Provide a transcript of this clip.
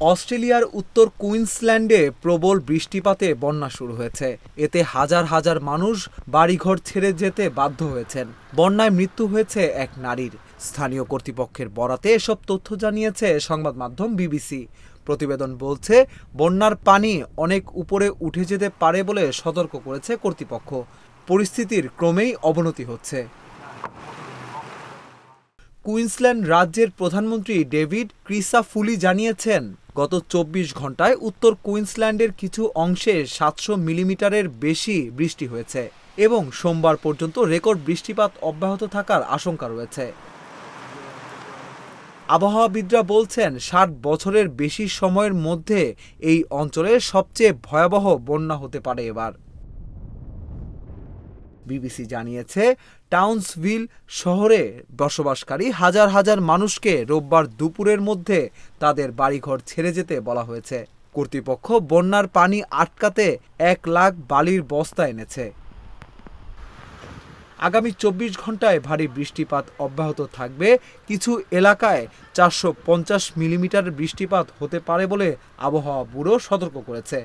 অস্ট্রেলিয়ার উত্তর কুইন্সল্যান্ডে প্রবল বৃষ্টিপাতে বন্যা শুরু হয়েছে। এতে হাজার হাজার মানুষ বাড়িঘর ছেড়ে যেতে বাধ্য হয়েছেন। বন্যায় মৃত্যু হয়েছে এক নারীর। স্থানীয় কর্তৃপক্ষের বরাতে এসব তথ্য জানিয়েছে সংবাদ মাধ্যম বিবিসি। প্রতিবেদন বলছে, বন্যার পানি অনেক উপরে উঠে যেতে পারে বলে সতর্ক করেছে কর্তৃপক্ষ। পরিস্থিতির ক্রমেই অবনতি হচ্ছে। কুইন্সল্যান্ড রাজ্যের প্রধানমন্ত্রী ডেভিড ক্রিসাফুলি জানিয়েছেন, গত ২৪ ঘন্টায় উত্তর কুইন্সল্যান্ডের কিছু অংশে ৭০০ মিলিমিটারের বেশি বৃষ্টি হয়েছে এবং সোমবার পর্যন্ত রেকর্ড বৃষ্টিপাত অব্যাহত থাকার আশঙ্কা রয়েছে। আবহাওয়াবিদরা বলছেন, ৬০ বছরের বেশি সময়ের মধ্যে এই অঞ্চলে সবচেয়ে ভয়াবহ বন্যা হতে পারে এবার। বিবিসি জানিয়েছে, টাউন্সভিল শহরে বসবাসকারী হাজার হাজার মানুষকে রোববার দুপুরের মধ্যে তাদের বাড়িঘর ছেড়ে যেতে বলা হয়েছে। কর্তৃপক্ষ বন্যার পানি আটকাতে ১ লাখ বালির বস্তা এনেছে। আগামী ২৪ ঘন্টায় ভারী বৃষ্টিপাত অব্যাহত থাকবে। কিছু এলাকায় ৪৫০ মিলিমিটার বৃষ্টিপাত হতে পারে বলে আবহাওয়া ব্যুরো সতর্ক করেছে।